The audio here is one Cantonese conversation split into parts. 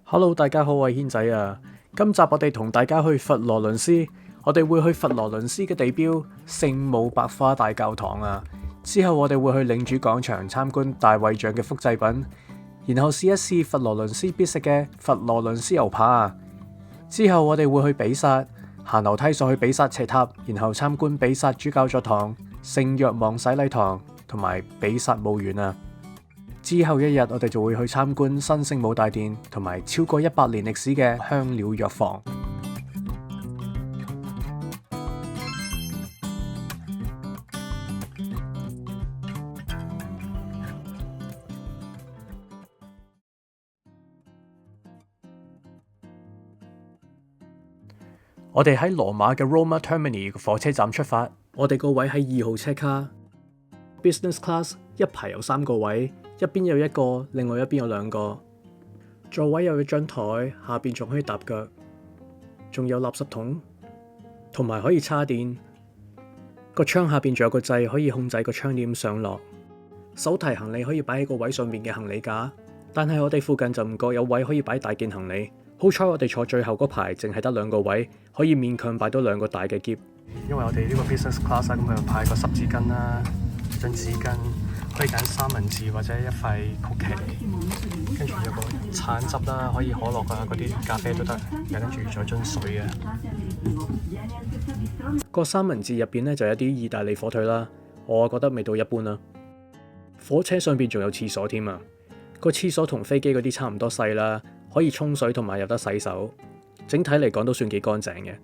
Hello，大家好，我係軒仔啊。今集我哋同大家去佛羅倫斯，我哋會去佛羅倫斯嘅地標聖母百花大教堂啊。之後我哋會去領主廣場參觀大衛像嘅複製品，然後試一試佛羅倫斯必食嘅佛羅倫斯牛扒啊。之後我哋會去比薩，行樓梯上去比薩斜塔，然後參觀比薩主教座堂、聖若望洗禮堂同埋比薩墓園啊。之後一日，我哋就會去參觀新聖母大殿同埋超過100年歷史嘅香料藥房。我哋喺羅馬嘅 Roma Termini 火車站出發，我哋個位喺2號車卡 Business Class， 一排有3個位。一邊有1個，另外一邊有2個。座位有一張台，下邊仲可以踏腳，仲有垃圾桶，同埋可以叉電。個窗下邊仲有個掣，可以控制個窗簾上落。手提行李可以擺喺個位上面嘅行李架，但係我哋附近就唔覺有位可以擺大件行李。好彩我哋坐最後嗰排，淨係得2個位，可以勉強擺到2個大嘅篋。因為我哋呢個 business class 咁，佢就派個濕紙巾啦，張紙巾。可以揀三文治或者一塊曲奇，跟住有個橙汁啦，可以可樂啊，嗰啲咖啡都得，又跟住仲有樽水啊。個三文治入邊咧就有啲意大利火腿啦，我覺得味道一般啦。火車上邊仲有廁所添啊，個廁所同飛機嗰啲差唔多細啦，可以沖水同埋有得洗手，整體嚟講都算幾乾淨嘅。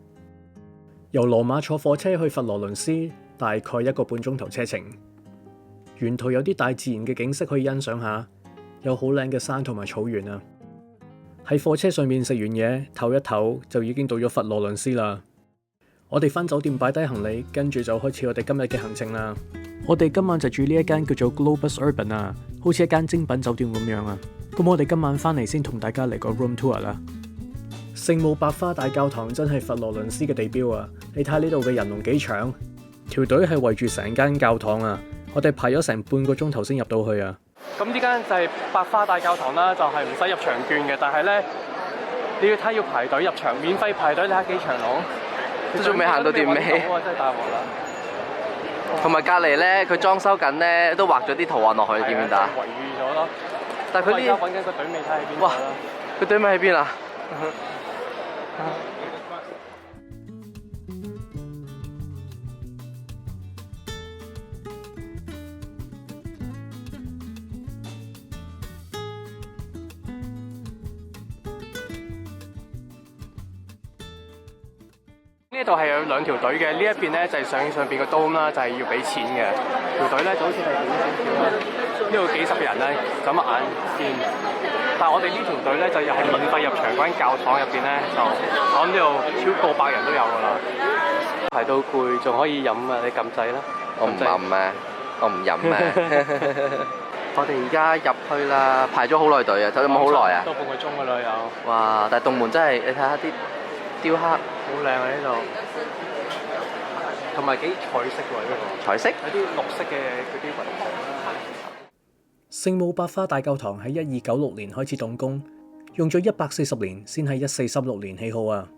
由羅馬坐火車去佛羅倫斯，大概1個半鐘頭車程。沿途有啲大自然嘅景色可以欣賞下，有好靚嘅山同埋草原啊！喺火車上面食完嘢，唞一唞就已經到咗佛羅倫斯啦。我哋返酒店擺低行李，跟住就開始我哋今日嘅行程啦。我哋今晚就住呢一間叫做 Globus Urban 啊，好似一間精品酒店咁樣啊。咁我哋今晚返嚟先同大家嚟個 room tour 啦。聖母百花大教堂真係佛羅倫斯嘅地標啊！你睇下呢度嘅人龍幾長，條隊係圍住成間教堂啊！我哋排咗成半個鐘頭先入到去啊！咁呢間就係百花大教堂啦，就係唔使入場券嘅，但係咧你要睇要排隊入場，免費排隊，你睇幾長龍，都仲未行到段尾，真係大鑊啦！同埋隔離咧，佢裝修緊咧，都畫咗啲圖案落去，見唔見到啊？圍住咗咯，但係佢呢？而家揾緊個隊尾睇喺邊度啦？哇！佢隊尾喺邊啊？呢度係有2條隊嘅，呢一邊咧就係上邊個 dome 啦，就係要俾錢嘅。條隊咧就好似係點少少啦，呢度幾十人咧就咁眼見。但係我哋呢條隊咧就又係免費入場嗰間教堂入邊咧，就我諗呢度超過100人都有㗎啦。排到攰仲可以飲啊！你撳掣啦。我唔飲咩？我唔飲咩？我哋而家入去啦，排咗好耐隊啊！有冇好耐啊？都半個鐘㗎啦有。哇！但係洞門真係，你睇下啲雕刻，好靚啊呢度，同埋幾彩色喎呢個。彩色？有啲綠色嘅嗰啲雲。聖母百花大教堂喺1296年開始動工，用咗140年先喺1436年起好啊！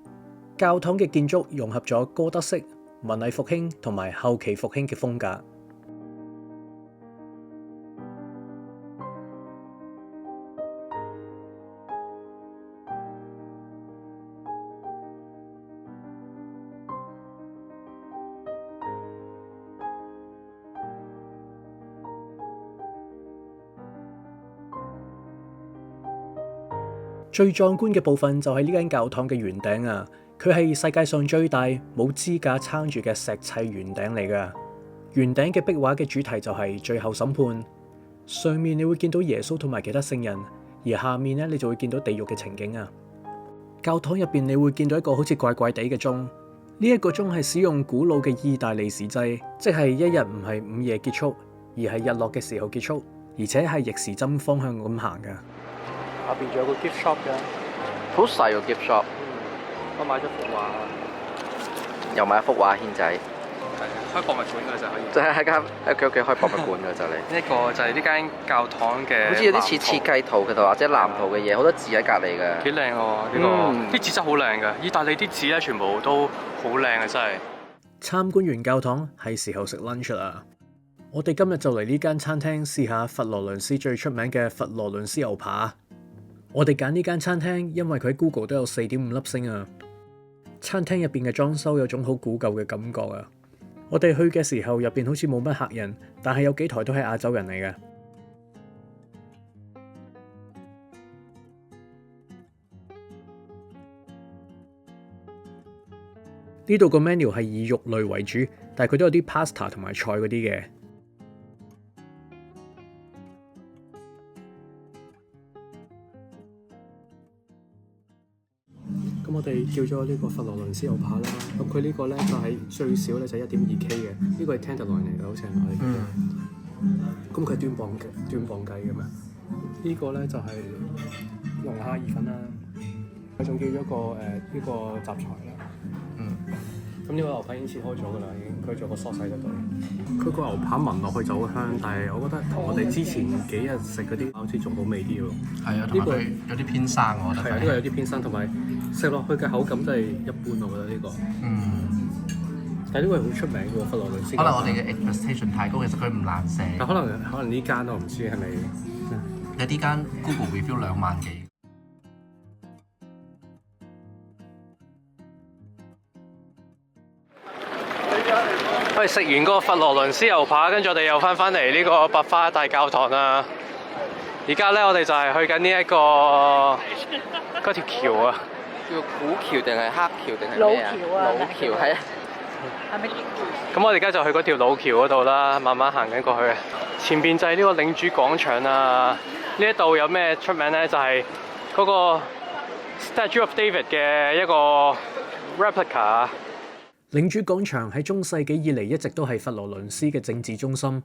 教堂嘅建築融合咗哥德式、文藝復興同埋後期復興嘅風格。最壯觀嘅部分就係呢間教堂嘅圓頂啊！佢係世界上最大冇支架撐住嘅石砌圓頂嚟㗎。圓頂嘅壁畫嘅主題就係最後審判，上面你會見到耶穌同埋其他聖人，而下面咧你就會見到地獄嘅情景啊！教堂入邊你會見到一個好似怪怪地嘅鐘，呢一個鐘係使用古老嘅意大利時制，即係一日唔係午夜結束，而係日落嘅時候結束，而且係逆時針方向咁行㗎。下邊仲有個 gift shop 嘅，好細個 gift shop。我買咗幅畫，又買一幅畫，軒仔。開博物館㗎就可以。就係喺佢屋企開博物館㗎就嚟。呢個就係呢間教堂嘅，好似有啲似設計圖嘅圖或者藍圖嘅嘢，好多字喺隔離㗎。幾靚喎呢個，啲字真係好靚㗎。意大利啲字咧全部都好靚啊，真係。參觀完教堂係時候食 lunch 啦。我哋今日就嚟呢間餐廳試下佛羅倫斯最出名嘅佛羅倫斯牛扒。我哋揀呢間餐廳，因為佢喺 Google 都有4.5粒星啊。餐廳入邊嘅裝修有種好古舊嘅感覺啊。我哋去嘅時候入邊好似冇乜客人，但係有幾台都係亞洲人嚟嘅。呢度個 menu 係以肉類為主，但係佢都有啲 pasta 同埋菜嗰啲嘅。咁我哋叫咗呢個佛羅倫斯牛扒啦。咁佢呢個咧就係最少咧就1.2K 嘅，呢個係 tenderloin 嚟嘅，好似係咪？咁佢係斷磅計嘅咩？呢個咧就係龍蝦意粉啦。佢仲叫咗個呢個雜菜啦。咁呢個牛扒已經切開咗㗎啦，已經佢做個 sauce 喺度。佢個牛扒聞落去就好香，但係我覺得同我哋之前幾日食嗰啲好似仲好味啲喎。係啊，同埋佢有啲偏生我覺得。係啊，呢個有啲偏生，同埋食落去嘅口感真係一般，我覺得呢個。但係呢個係好出名嘅喎，佛羅倫斯。可能我哋嘅 expectation 太高，其實佢唔難食。但可能呢間我唔知係咪有啲間 Google review 2萬幾。我哋食完個佛羅倫斯牛扒，跟住我哋又翻嚟呢個百花大教堂啦。而家咧，我哋就係去緊呢一個嗰條橋啊，叫古橋定係黑橋定係咩啊？老橋係啊。係咪？咁我哋而家就去嗰條老橋嗰度啦，慢慢行緊過去。前邊就係呢個領主廣場啊。呢一度有咩出名咧？就係嗰個 Statue of David 嘅一個 replica。領主廣場喺中世紀以嚟一直都係佛羅倫斯嘅政治中心，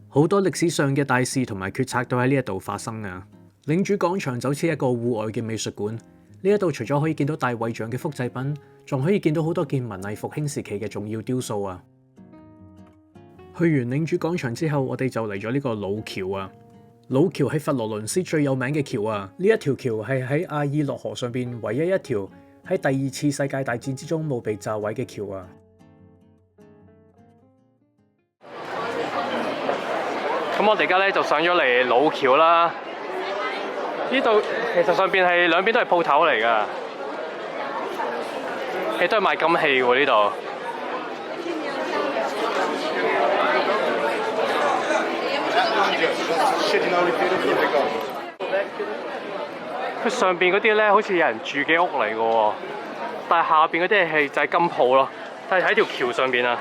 好多歷史上嘅大事同埋決策都喺呢一度發生啊！領主廣場就好似一個戶外嘅美術館，呢一度除咗可以見到大衛像嘅複製品，仲可以見到好多件文藝復興時期嘅重要雕塑啊！去完領主廣場之後，我哋就嚟咗呢個老橋啊！老橋係佛羅倫斯最有名嘅橋啊！呢一條橋係喺阿爾洛河上邊唯一一條喺第2次世界大戰之中冇被炸毀嘅橋啊！咁我哋而家咧就上咗嚟老橋啦。呢度其實上邊係兩邊都係鋪頭嚟㗎，亦都係賣金器喎呢度。佢上邊嗰啲咧好似有人住嘅屋嚟㗎喎，但係下邊嗰啲係就係金鋪咯，但係喺條橋上邊啊。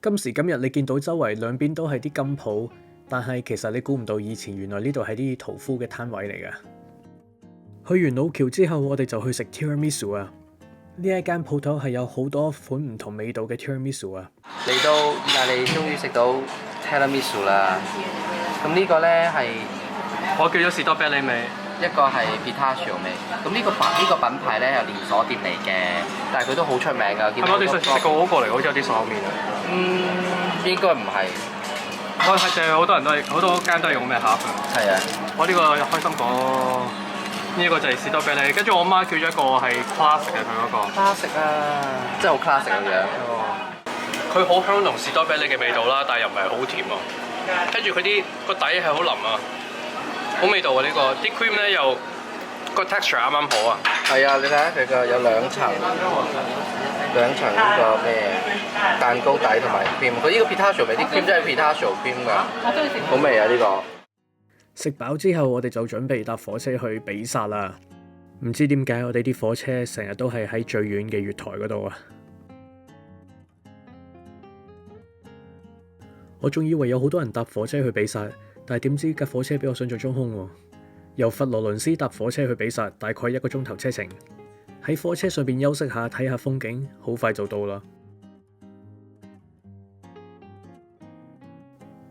今時今日你見到周圍兩邊都係啲金鋪，但係其實你估唔到以前原來呢度係啲屠夫嘅攤位嚟㗎。去完老橋之後，我哋就去食 tiramisu 啊！呢一間鋪頭係有好多款唔同味道嘅 tiramisu 啊！嚟到意大利終於食到 tiramisu 啦。咁呢個咧係我叫咗士多啤梨味，一個係 pistachio 味。咁呢個品牌咧係連鎖店嚟嘅，但係佢都好出名㗎。係咪我哋食過嗰個嚟？好似有啲手面啊。應該唔係。我係淨係好多人都係好多間都係用咩盒㗎？係啊。我呢個開心果，呢個就係士多啤梨。跟住我媽叫咗一個係 classic 嘅佢嗰個。classic 啊，真係好 classic 嘅樣。佢好香濃士多啤梨嘅味道啦，但係又唔係好甜啊。跟住佢啲個底係好腍啊，好味道啊呢個。啲 cream 咧又個 texture 啱啱好啊。係啊，你睇下佢個有兩層呢個咩蛋糕底同埋 cream。佢呢個 pistachio 味啲 cream 真係 pistachio cream 㗎。好味啊呢個。食飽之後，我哋就準備搭火車去比薩啦。唔知點解我哋啲火車成日都係喺最遠嘅月台嗰度啊！我仲以為有好多人搭火車去比薩，但係點知架火車比我想象中空喎。由佛羅倫斯搭火車去比薩，大概1個鐘頭車程。喺火車上邊休息下，睇下風景，好快就到啦。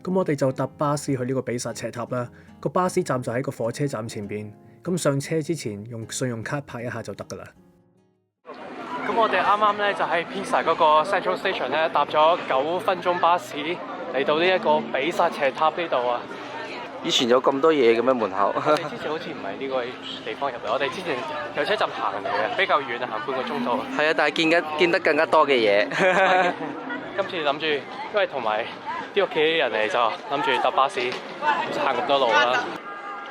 咁我哋就搭巴士去呢個比薩斜塔啦。個巴士站就喺個火車站前邊。咁上車之前用信用卡拍一下就得㗎啦。咁我哋啱啱咧就喺 Pisa 嗰個 Central Station 咧搭咗9分鐘巴士嚟到呢一個比薩斜塔呢度啊！以前有咁多嘢嘅咩門口？我哋之前好似唔係呢個地方入嚟，我哋之前有車站行嚟嘅，比較遠啊，行半個鐘度。係啊，但係見得更加多嘅嘢。今次諗住，因為同埋啲屋企人嚟就諗住搭巴士行咁多路啦。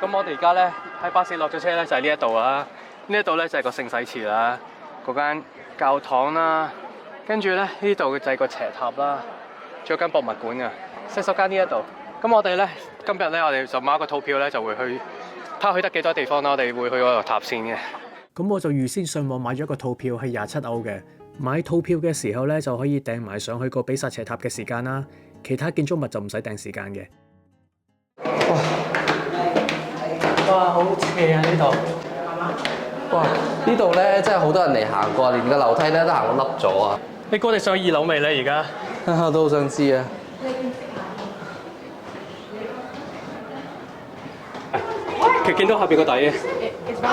咁我哋而家咧喺巴士落咗車咧就係呢一度啦，呢一度咧就係個聖洗祠啦，嗰間教堂啦，跟住咧呢度就係個斜塔啦，仲有間博物館啊，洗手間呢一度。咁我哋咧今日咧我哋就買一個套票咧就會去睇下去得幾多地方啦，我哋會去嗰個塔先嘅。咁我就預先上網買咗一個套票係27歐嘅。買套票嘅時候咧就可以訂埋上去個比薩斜塔嘅時間啦，其他建築物就唔使訂時間嘅。哇！好斜啊呢度！哇！呢度咧真係好多人嚟行過，連個樓梯咧都行到凹咗啊！你哥，你上2樓未咧？而家我都好想知啊！佢見到下邊個底嘅。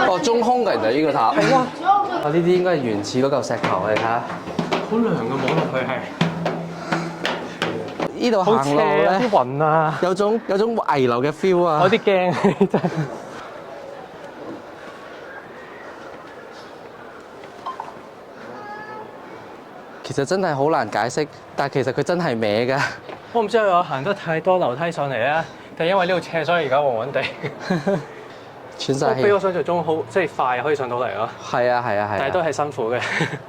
哦，中空嘅就係呢個塔。係啊！啊，呢啲應該係原始嗰嚿石頭，你睇下。好涼嘅，摸落去係。呢度行路咧，啲雲啊，有種危樓嘅 feel 啊！有啲驚真係。其實真係好難解釋，但係其實佢真係歪㗎。我唔知係我行得太多樓梯上嚟啊，定係因為呢度斜，所以而家暈暈地。喘晒氣。比我想象中好，即係快可以上到嚟咯。係啊係啊係。但係都係辛苦嘅。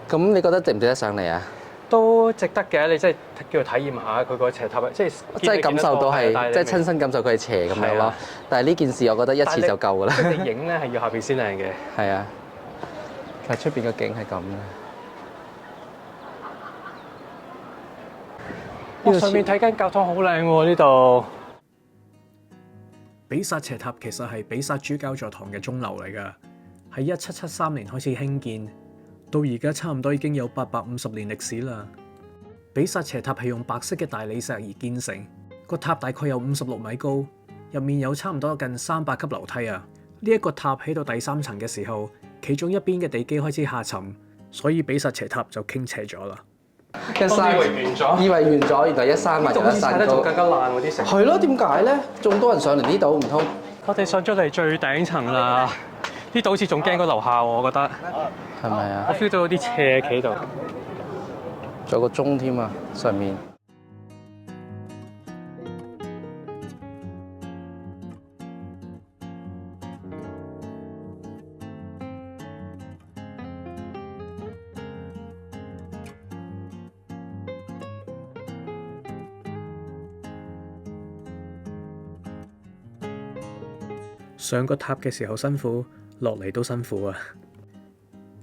咁你覺得值唔值得上嚟啊？都值得嘅，你即係叫做體驗下佢個斜塔，即係感受到係，即係親身感受佢係斜咁樣咯。但係呢件事我覺得一次就夠㗎啦。你影咧係要下邊先靚嘅。係啊。但係出邊個景係咁嘅。哇！上面睇緊教堂好靚喎，呢度。比薩斜塔其實係比薩主教座堂嘅鐘樓嚟㗎，喺1773年開始興建，到而家差唔多已經有850年歷史啦。比薩斜塔係用白色嘅大理石而建成，個塔大概有56米高，入面有差唔多近300級樓梯啊。呢一個塔起到第3層嘅時候，其中一邊嘅地基開始下沉，所以比薩斜塔就傾斜咗啦。以為完咗，原來一山埋就一山高。仲更加爛喎啲石。係咯，點解咧？仲多人上嚟呢度，唔通？我哋上咗嚟最頂層啦，呢度好似仲驚過樓下喎，我覺得。係咪啊？我 feel 到有啲斜企度。仲有個鐘添啊，上面。上個塔嘅時候辛苦，落嚟都辛苦啊。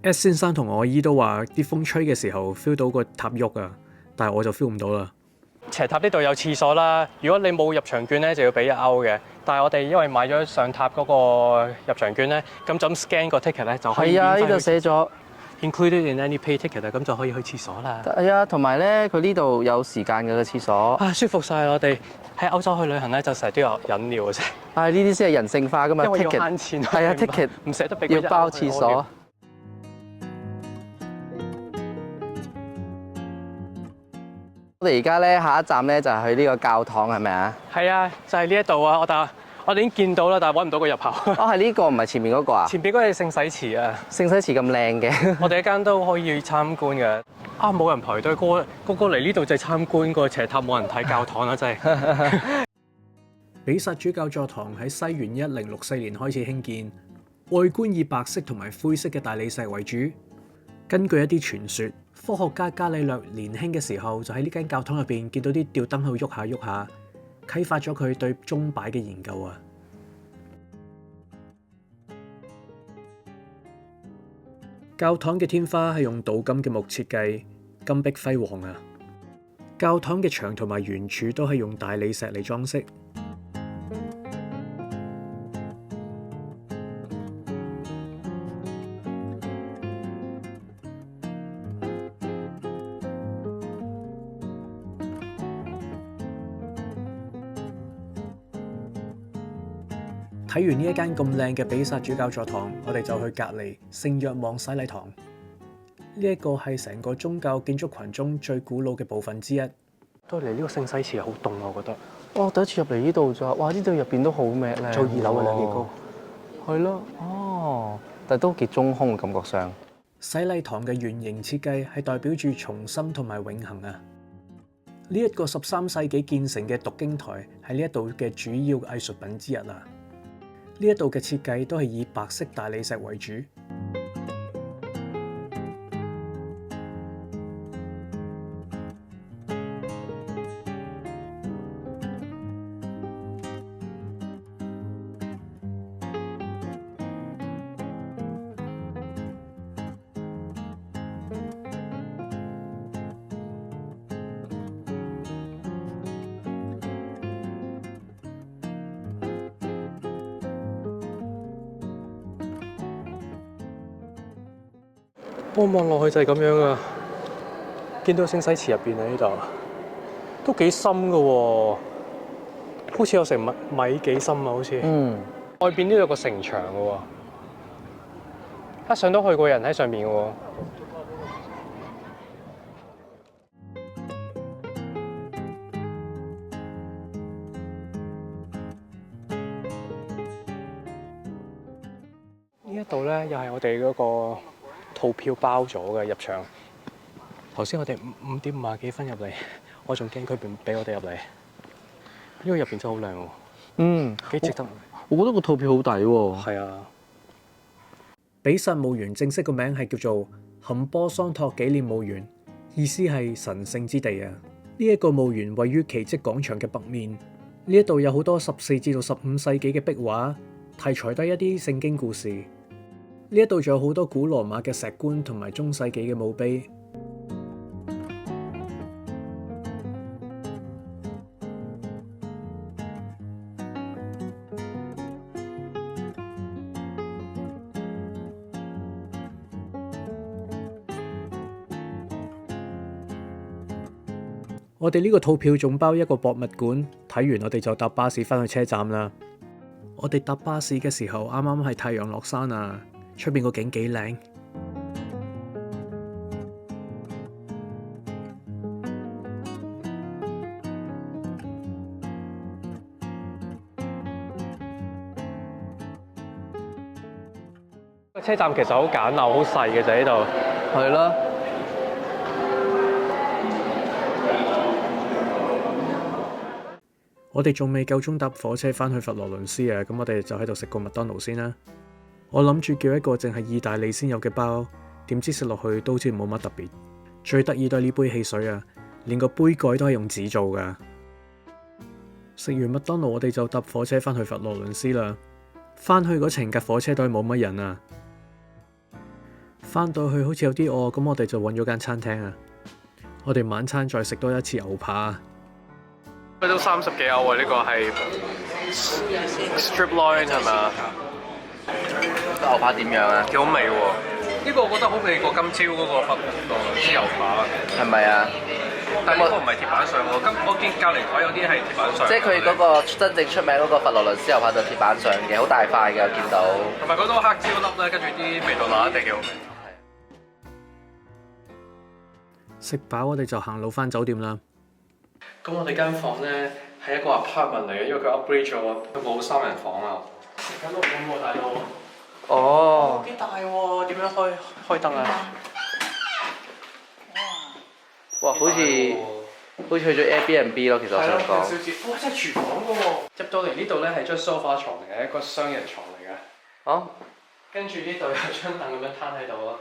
S 先生同我姨都話啲風吹嘅時候 feel 到個塔喐啊，但係我就 feel 唔到啦。斜塔呢度有廁所啦，如果你冇入場券咧就要俾1歐嘅，但係我哋因為買咗上塔嗰個入場券咧，咁就咁 scan 個 ticket 咧就可以。係啊，呢度寫咗 included in any pay ticket 啊，咁就可以去廁所啦。係啊，同埋咧佢呢度有時間嘅個廁所。啊，舒服晒！我哋喺歐洲去旅行咧就成日都有飲料嘅啫。係呢啲先係人性化噶嘛，因為要慳錢。係啊 ，ticket 唔捨得俾要包廁所。我哋而家咧下一站咧就係去呢個教堂係咪啊？係啊，就係呢一度啊！我哋已經見到啦，但係揾唔到個入口。哦，係呢個唔係前面嗰個啊？前邊嗰個係聖洗祠啊！聖洗祠咁靚嘅，我哋一間都可以參觀嘅。啊，冇人排隊，個個嚟呢度就係參觀個斜塔，冇人睇教堂啦，真係。比薩主教座堂喺西元1064年開始興建，外觀以白色同埋灰色嘅大理石為主。根據一啲傳說，科學家伽利略年輕嘅時候就喺呢間教堂入邊見到啲吊燈喺度喐下喐下，啟發咗佢對鐘擺嘅研究啊！教堂嘅天花係用鍍金嘅木設計，金碧輝煌啊！教堂嘅牆同埋圓柱都係用大理石嚟裝飾。睇完呢一間咁靚嘅比薩主教座堂，我哋就去隔離聖若望洗禮堂。呢一個係成個宗教建築群中最古老嘅部分之一。都嚟呢個聖西祠好凍啊，我覺得。哇！第一次入嚟呢度咋？哇！呢度入邊都好咩咧？做2樓嘅幾高。係咯，哦，但係都幾中空嘅感覺上。洗禮堂嘅圓形設計係代表住重生同埋永恆啊！呢一個13世紀建成嘅讀經台係呢一度嘅主要藝術品之一啊！呢一度嘅設計都係以白色大理石為主。我望落去就係咁樣啊！見到聖西祠入邊喺呢度，都幾深㗎喎，好似有成米幾深啊！好似。外邊呢度有個城牆㗎喎，一上到去個人喺上面㗎喎。呢一度咧又係我哋嗰個套票包咗嘅入場。頭先我哋5點50幾分入嚟，我仲驚佢唔俾我哋入嚟。呢個入邊真係好靚喎，幾值得。我覺得個套票好抵喎。係啊。比薩墓園正式個名係叫做坎波桑托紀念墓園，意思係神聖之地啊！呢一個墓園位於奇蹟廣場嘅北面，呢一度有好多14至到15世紀嘅壁畫，題材都係一啲聖經故事。呢一度仲有好多古羅馬嘅石棺同埋中世紀嘅墓碑。我哋呢個套票仲包一個博物館，睇完我哋就搭巴士返去車站啦。我哋搭巴士嘅時候，啱啱係太陽落山啊，出邊個景幾靚。個車站其實好簡陋，好細嘅就喺度。係咯。我哋仲未夠鐘搭火車返去佛羅倫斯啊，咁我哋就喺度食個麥當勞先啦。我諗住叫一個淨係意大利先有嘅包，點知食落去都好似冇乜特別。最得意都係呢杯汽水啊，連個杯蓋都係用紙做㗎。食完麥當勞，我哋就搭火車返去佛羅倫斯啦。返去嗰程架火車都係冇乜人啊。返到去好似有啲餓，咁我哋就揾咗間餐廳啊。我哋晚餐再食多一次牛扒。佢都30幾歐喎，呢個係 strip loin 係咪啊？牛扒點樣啊？幾好味喎！呢個我覺得好味過今朝嗰個佛羅倫斯牛扒，係咪啊？但係呢個唔係鐵板上喎，我見隔離台有啲係鐵板上。即係佢嗰個真正出名嗰個佛羅倫斯牛扒就鐵板上嘅，好大塊嘅，我見到。同埋嗰個黑椒粒咧，跟住啲味道辣一定幾好味。食飽我哋就行路返酒店啦。咁我哋間房咧係一個 apartment 嚟嘅，因為佢 upgrade 咗，佢冇3人房啊。食緊錄影喎，大佬。哦。幾大喎？點樣開燈啊？哇！好似去咗 Airbnb 咯，其實我想講。哇！真係廚房㗎喎。入到嚟呢度咧係張 sofa 床嚟嘅，一個雙人床嚟嘅。哦。跟住呢度有張凳咁樣攤喺度咯。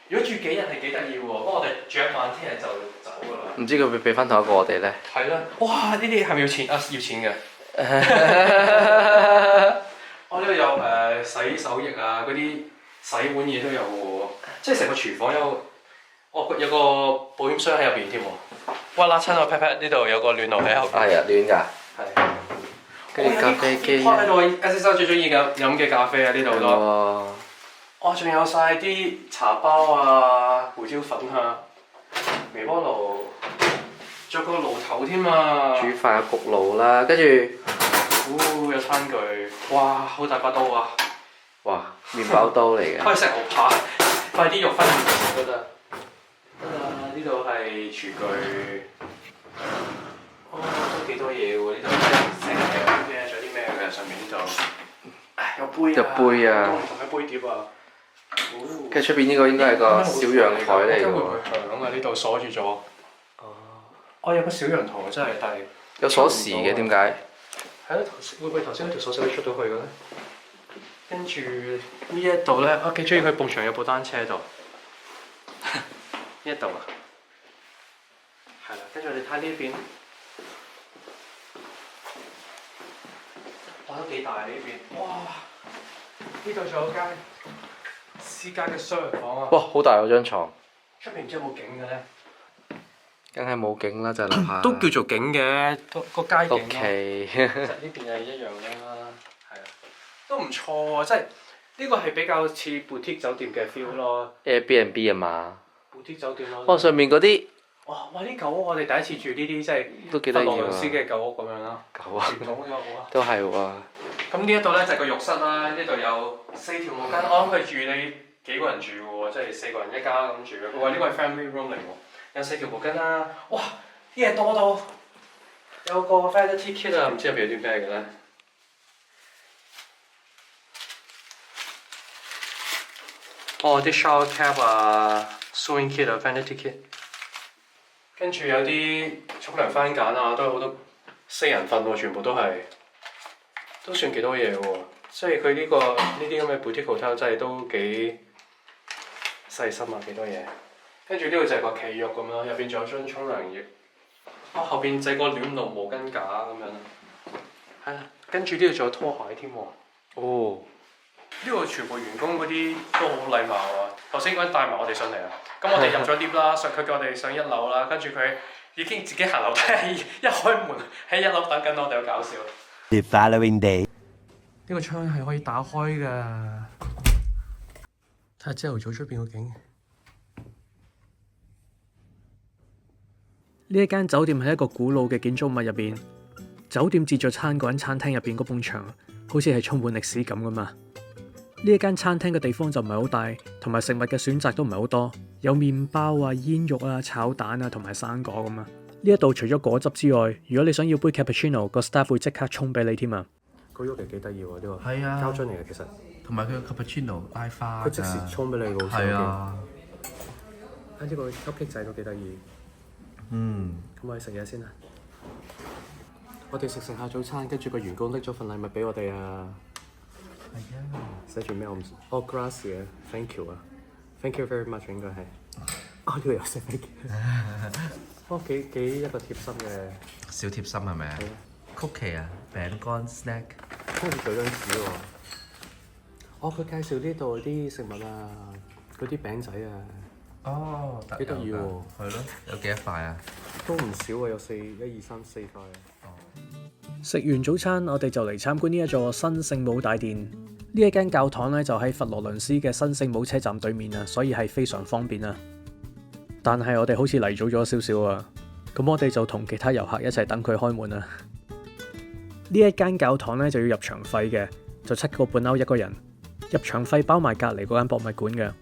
如果住幾日係幾得意喎，不過我哋住一晚，聽日就走㗎啦。唔知佢會俾翻同一個我哋咧？係啦，哇！呢啲係咪要錢啊？要錢嘅。我呢度有洗手液啊，嗰啲洗碗嘢都有喎，即係成個廚房有個保險箱喺入邊添喎。哇！辣親我 pat pat 呢度有個暖爐喺後邊。係啊，暖㗎。係。跟住咖啡機。開喺度 S 生最中意飲嘅咖啡啊！呢度都。哇！仲有晒啲茶包啊、胡椒粉啊、微波爐，仲有個爐頭添啊！煮飯有焗爐啦，跟住，有餐具，哇！好大把刀啊！哇！麵包刀嚟嘅。可以食牛扒，快啲肉分唔得。度係廚具，都幾多嘢喎！呢度成嘅，仲有啲咩嘅上面呢度？有杯啊，有杯啊唔同嘅杯碟啊。跟住出邊呢個應該係個小陽台嚟嘅會唔喎。會響啊？呢度鎖住咗。哦，有個小陽台真係，但係有鎖匙嘅點解？係咯，會唔會頭先嗰條鎖匙可以出到去嘅咧？跟住呢一度咧，我幾中意佢埲牆有部單車喺度。呢一度啊，係啦，跟住你睇呢邊，哇都幾大呢邊，哇！呢度仲有間私家嘅雙人房啊！哇，好大嗰張床，出邊唔知有冇景嘅咧？梗係冇景啦，就係樓下。都叫做景嘅，個街景咯。OK 其實呢邊係一樣啦，係啊，都唔錯喎，即係呢個係比較似 boutique 酒店嘅 feel 咯。Airbnb 啊嘛。boutique 酒店咯。哇！上面嗰啲哇！呢舊屋我哋第一次住呢啲，即係都幾得意佛羅倫斯喎。嘅舊屋咁樣啦。狗啊，傳統嘅屋啊。都係喎。咁呢一度咧就係個浴室啦，呢度有4條毛巾，我諗佢住你幾個人住喎，即係4個人一家咁住嘅。佢話呢個係 family room 嚟喎，有4條毛巾啦。哇！啲嘢多到有個 vanity kit 啊，唔知入邊有啲咩嘅咧？哦，啲 shower cap 啊 ，sewing kit 啊，vanity kit。跟住有啲沖涼番梘啊，都有好多4人份喎，全部都係。都算幾多嘢喎，即係佢呢啲咁嘅 boutique hotel 真係都幾細心啊，幾多嘢。跟住呢度就係個企浴咁樣，入邊仲有張沖涼液。後邊就係個暖爐毛巾架咁樣啦。係啦，跟住呢度仲有拖鞋添喎。哦，呢度全部員工嗰啲都好禮貌啊。頭先嗰人帶埋我哋上嚟啊，咁我哋入咗 lift 啦，佢叫我哋上1樓啦，跟住佢已經自己行樓梯，一開門喺1樓等緊我哋，好搞笑。The following day，呢個窗係可以打開㗎，睇下朝頭早出邊個景。呢一間酒店係一個古老嘅建築物入邊，酒店自助餐嗰間餐廳入邊嗰埲牆，好似係充滿歷史感㗎嘛。呢一間餐廳嘅地方就唔係好大，同埋食物嘅選擇都唔係好多，有麵包啊、煙肉啊、炒蛋啊同埋生果咁啊。呢一度除咗果汁之外，如果你想要杯 cappuccino，個 staff 會即刻沖俾你添啊！個喐嚟幾得意喎，呢個係啊，膠樽嚟嘅其實，同埋佢嘅 cappuccino 拉花佢即時沖俾你嘅，好似係啊，呢個吸棘仔都幾得意。咁我哋食嘢先啦。我哋食下早餐，跟住個員工拎咗份禮物俾我哋啊。係啊，寫住咩我唔知。哦 gracias 啊 ，thank you 啊，thank you very much 應該係。呢度有寫 thank you。幾一個貼心嘅。小貼心係咪啊？曲奇啊，餅乾 snack。好似舉張紙喎。佢介紹呢度啲食物啊，嗰啲餅仔啊。哦，幾得意喎。係咯，有幾多塊啊？都唔少啊，有1、2、3、4塊。食完早餐，我哋就嚟參觀呢一座新聖母大殿。呢一間教堂咧就喺佛羅倫斯嘅新聖母車站對面啊，所以係非常方便啊。但係我哋好似嚟早咗少少啊，咁我哋就同其他遊客一齊等佢開門啊。呢一間教堂咧就要入場費嘅，就7.5歐一個人。入場費包埋隔離嗰間博物館嘅。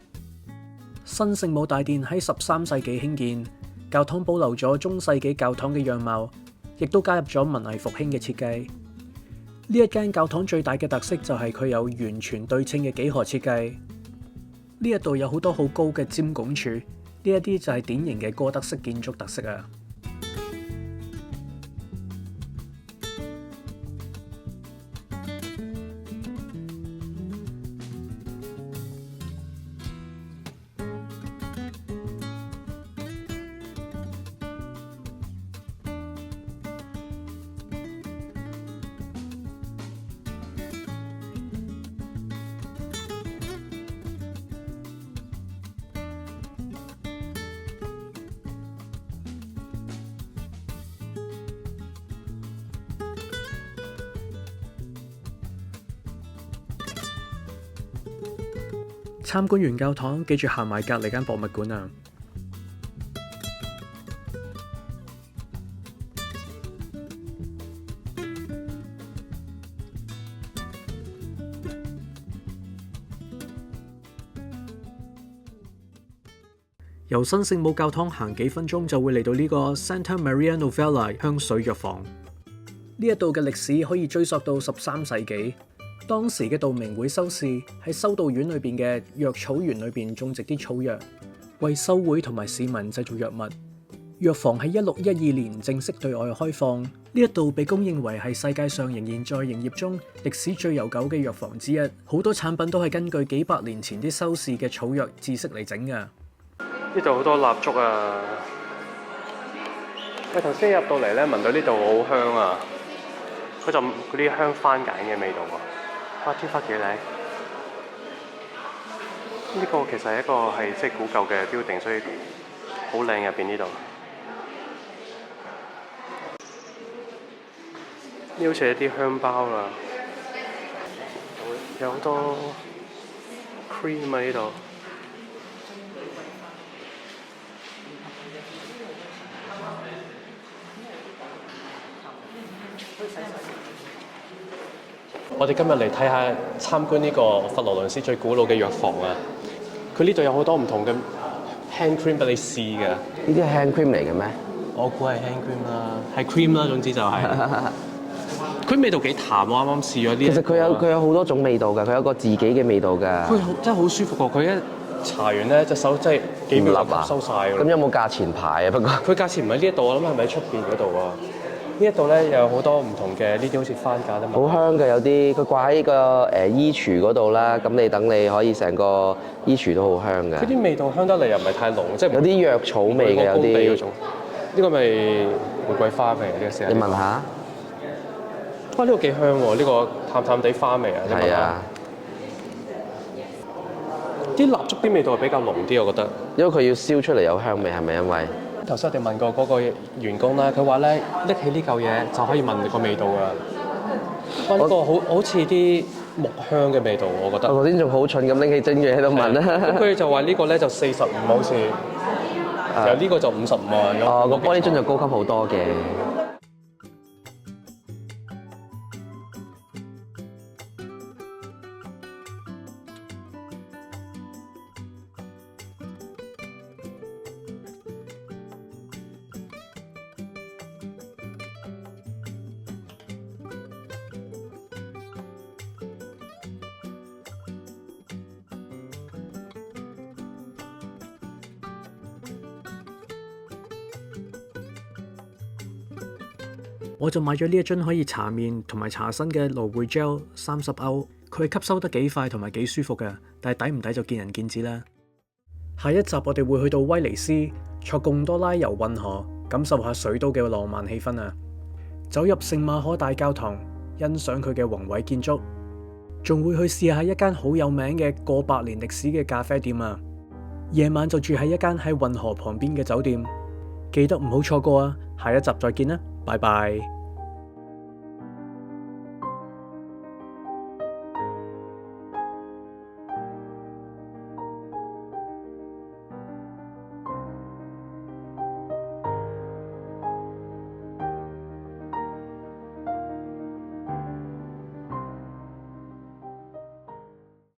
新聖母大殿喺13世紀興建，教堂保留咗中世紀教堂嘅樣貌，亦都加入咗文藝復興嘅設計。呢一間教堂最大嘅特色就係佢有完全對稱嘅幾何設計。呢一度有好多好高嘅尖拱柱，呢一啲就係典型嘅哥德式建築特色啊。參觀完教堂，記住行埋隔離間博物館啊！由新聖母教堂行幾分鐘就會嚟到呢個 Santa Maria Novella 香水藥房。呢一度嘅歷史可以追溯到13世紀，當時嘅道明會修士喺修道院裏邊嘅藥草園裏邊種植啲草藥，為修會同埋市民製造藥物。藥房喺1612年正式對外開放，呢一度被公認為係世界上仍然在營業中歷史最悠久嘅藥房之一。好多產品都係根據幾百年前啲修士嘅草藥知識嚟整㗎。呢度好多蠟燭啊！我頭先入到嚟咧，聞到呢度好香啊！嗰陣嗰啲香番梘嘅味道喎。哇！天花幾靚！呢個其實係一個係即係古舊嘅 building，所以好靚入邊呢度。呢好似一啲香包啦，有好多 cream 喺呢度。我哋今日嚟睇下參觀呢個佛羅倫斯最古老嘅藥房啊！佢呢度有好多唔同嘅 hand cream 俾你試嘅。呢啲係 hand cream 嚟嘅咩？我估係 hand cream 啦，係 cream 啦，總之就係、佢味道幾淡，我啱啱試咗啲。其實佢有好多種味道㗎，佢有個自己嘅味道㗎。佢真係好舒服㗎，佢一搽完咧隻手真係幾秒就吸收晒㗎。咁有冇價錢牌啊？不過佢價錢唔喺呢一度，我諗係咪喺出邊嗰度啊？呢一度咧有好多唔同嘅呢啲好似番梘啊嘛。好香嘅有啲，佢掛喺個衣櫥嗰度啦。咁你等你可以成個衣櫥都好香嘅。佢啲味道香得嚟又唔係太濃，即係有啲藥草味嘅有啲。呢個咪玫瑰花味嘅試下。你聞下。哇！呢個幾香喎，呢個淡淡地花味啊。係啊。啲蠟燭啲味道係比較濃啲，我覺得。因為佢要燒出嚟有香味，係咪因為？頭先我哋問過嗰個員工啦，佢話咧拎起呢嚿嘢就可以聞個味道㗎。哇！呢個好似啲木香嘅味道，我覺得。我頭先仲好蠢咁拎起蒸嘢喺度聞啦。咁佢就話呢個咧就45好似，然後呢個就55啊。哦，個玻璃樽就高級好多嘅。我就買咗呢一樽可以搽面同埋搽身嘅蘆薈 gel 30歐，佢係吸收得幾快同埋幾舒服嘅，但係抵唔抵就見仁見智啦。下一集我哋會去到威尼斯，坐貢多拉遊運河，感受下水都嘅浪漫氣氛啊！走入聖馬可大教堂，欣賞佢嘅宏偉建築，仲會去試下一間好有名嘅過百年歷史嘅咖啡店啊！夜晚就住喺一間喺運河旁邊嘅酒店，記得唔好錯過啊！下一集再見啦，拜拜。